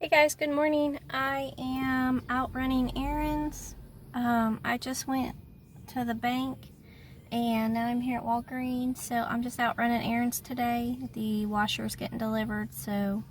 Hey guys, good morning. I am out running errands. I just went to the bank and now I'm here at Walgreens, so I'm just out running errands today. The washer is getting delivered, so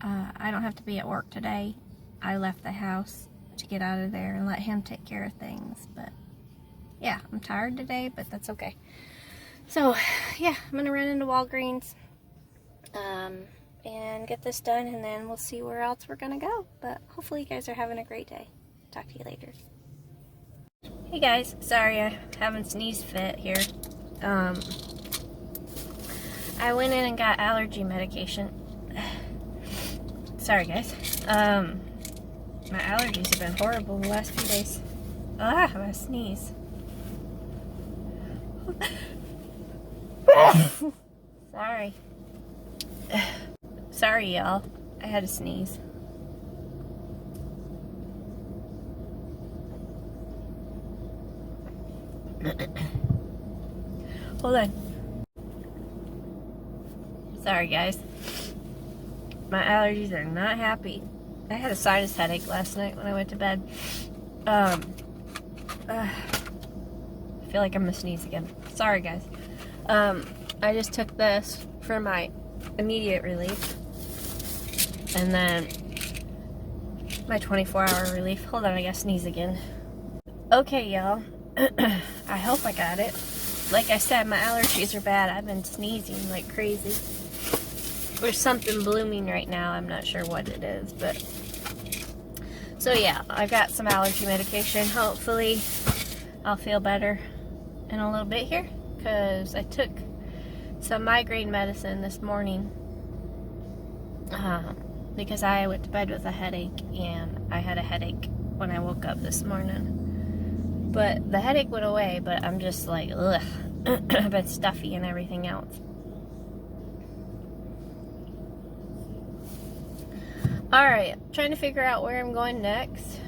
I don't have to be at work today. I left the house to get out of there and let him take care of things, but yeah, I'm tired today, but that's okay. So yeah, I'm gonna run into Walgreens and get this done, and then we'll see where else we're gonna go. But hopefully you guys are having a great day. Talk to you later. Hey guys, sorry I haven't sneeze fit here. I went in and got allergy medication. Sorry guys. My allergies have been horrible the last few days. I'm gonna sneeze. Sorry. Sorry, y'all. I had to sneeze. Hold on. Sorry, guys. My allergies are not happy. I had a sinus headache last night when I went to bed. I feel like I'm gonna sneeze again. Sorry, guys. I just took this for my immediate relief. And then my 24-hour relief. Hold on, I gotta sneeze again. Okay, y'all. I hope I got it. Like I said, my allergies are bad. I've been sneezing like crazy. There's something blooming right now. I'm not sure what it is, but... So yeah, I've got some allergy medication. Hopefully, I'll feel better in a little bit here. Because I took some migraine medicine this morning. Because I went to bed with a headache, and I had a headache when I woke up this morning. But the headache went away, but I'm just like, ugh. I've been stuffy and everything else. Alright, trying to figure out where I'm going next.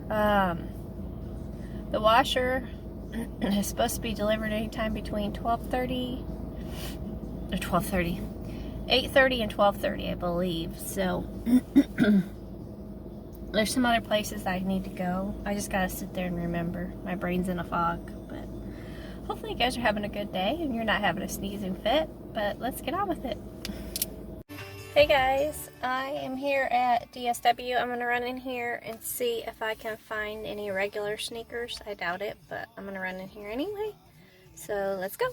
The washer is supposed to be delivered anytime between 8:30 and 12:30, I believe. So there's some other places I need to go. I just gotta sit there and remember. My brain's in a fog. But hopefully you guys are having a good day and you're not having a sneezing fit. But let's get on with it. Hey guys, I am here at DSW. I'm gonna run in here and see if I can find any regular sneakers. I doubt it, but I'm gonna run in here anyway. So let's go.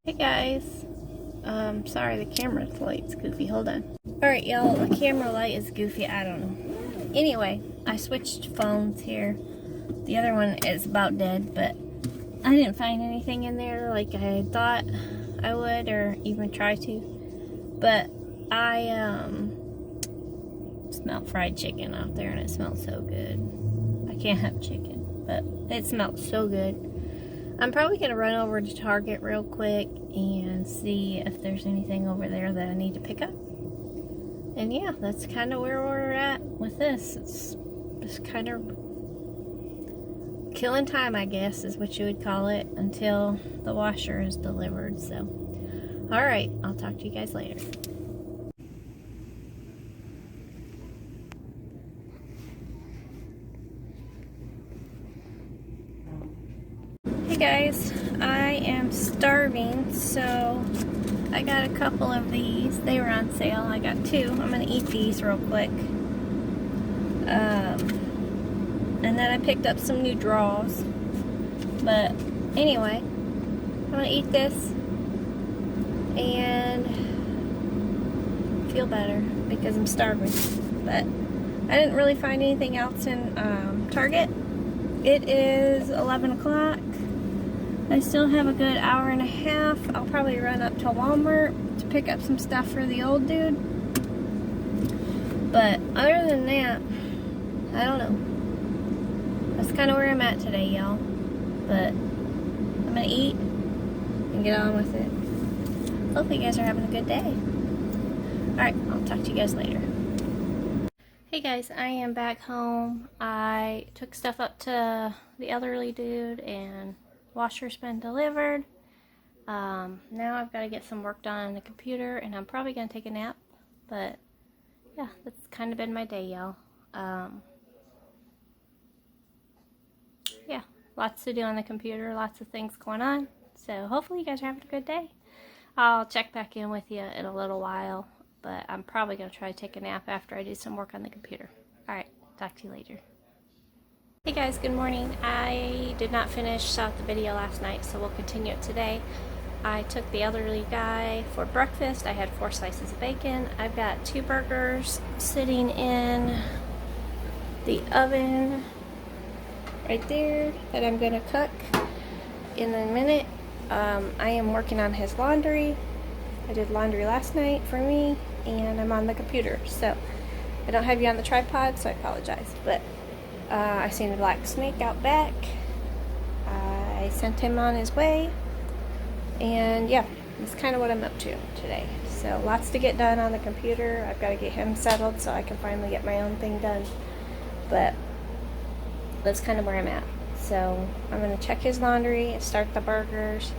Hey guys, sorry the camera light's goofy, hold on. Alright y'all, the camera light is goofy, I don't know. Anyway, I switched phones here. The other one is about dead, but I didn't find anything in there like I thought I would, or even try to. But I smelled fried chicken out there and it smelled so good. I can't have chicken, but it smelled so good. I'm probably going to run over to Target real quick and see if there's anything over there that I need to pick up. And yeah, that's kind of where we're at with this. It's just kind of killing time, I guess, is what you would call it, until the washer is delivered. So, alright, I'll talk to you guys later. Hey guys, I am starving, so I got a couple of these. They were on sale. I got two. I'm gonna eat these real quick. And then I picked up some new drawers. But anyway, I'm gonna eat this and feel better because I'm starving. But I didn't really find anything else in Target. It is 11 o'clock. I still have a good hour and a half. I'll probably run up to Walmart to pick up some stuff for the old dude. But other than that, I don't know. That's kind of where I'm at today, y'all. But I'm gonna eat and get on with it. Hopefully you guys are having a good day. Alright, I'll talk to you guys later. Hey guys, I am back home. I took stuff up to the elderly dude and washer's been delivered. Now I've got to get some work done on the computer and I'm probably going to take a nap. But yeah, that's kind of been my day, y'all. Yeah, lots to do on the computer, lots of things going on. So hopefully you guys are having a good day. I'll check back in with you in a little while. But I'm probably going to try to take a nap after I do some work on the computer. Alright, talk to you later. Hey guys, good morning. I did not finish out the video last night, so we'll continue it today. I took the elderly guy for breakfast. I had 4 slices of bacon. I've got 2 burgers sitting in the oven right there that I'm going to cook in a minute. I am working on his laundry. I did laundry last night for me, and I'm on the computer, so I don't have you on the tripod, so I apologize. But I seen a black snake out back. I sent him on his way, and yeah, that's kind of what I'm up to today. So lots to get done on the computer. I've got to get him settled so I can finally get my own thing done. But that's kind of where I'm at. So I'm going to check his laundry, start the burgers,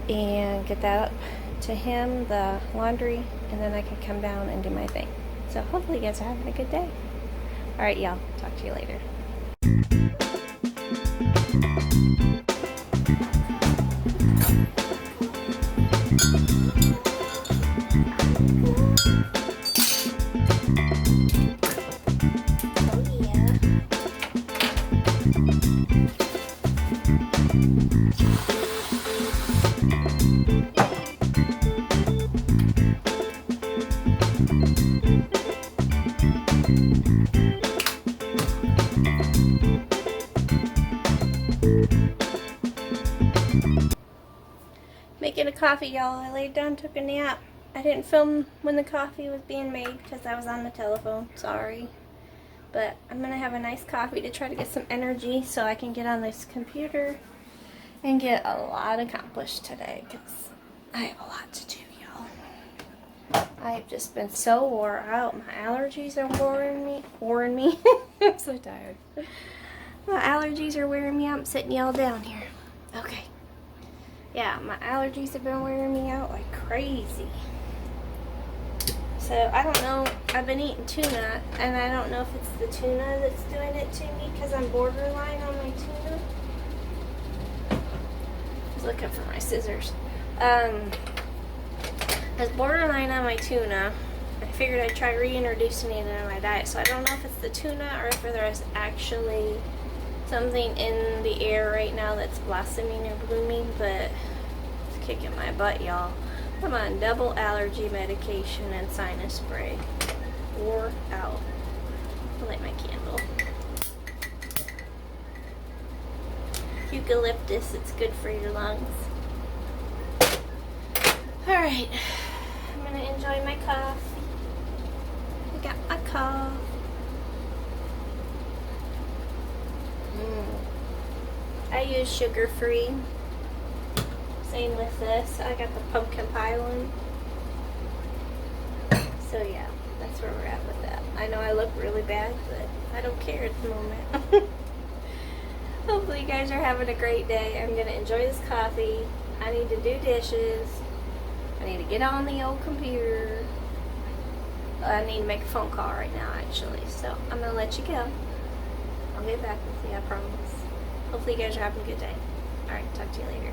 and get that up to him, the laundry, and then I can come down and do my thing. So hopefully you guys are having a good day. Alright y'all, talk to you later. Making a coffee, y'all. I laid down, took a nap. I didn't film when the coffee was being made because I was on the telephone. Sorry. But I'm going to have a nice coffee to try to get some energy so I can get on this computer and get a lot accomplished today because I have a lot to do, y'all. I've just been so wore out. My allergies are wearing me. I'm so tired. My allergies are wearing me out. I'm sitting y'all down here. Okay. Yeah, my allergies have been wearing me out like crazy. So, I don't know. I've been eating tuna, and I don't know if it's the tuna that's doing it to me because I'm borderline on my tuna. I was looking for my scissors. I was borderline on my tuna. I figured I'd try reintroducing it into my diet. So, I don't know if it's the tuna or if there's actually something in the air right now that's blossoming or blooming, but it's kicking my butt, y'all. I'm on double allergy medication and sinus spray. Wore out. I'll light my candle. Eucalyptus, it's good for your lungs. Alright, I'm gonna enjoy my coffee. I got my coffee. I use sugar-free. Same with this. I got the pumpkin pie one. So yeah, that's where we're at with that. I know I look really bad, but I don't care at the moment. Hopefully you guys are having a great day. I'm going to enjoy this coffee. I need to do dishes. I need to get on the old computer. I need to make a phone call right now, actually. So I'm going to let you go. I'll get back with you, I promise. Hopefully you guys are having a good day. Alright, talk to you later.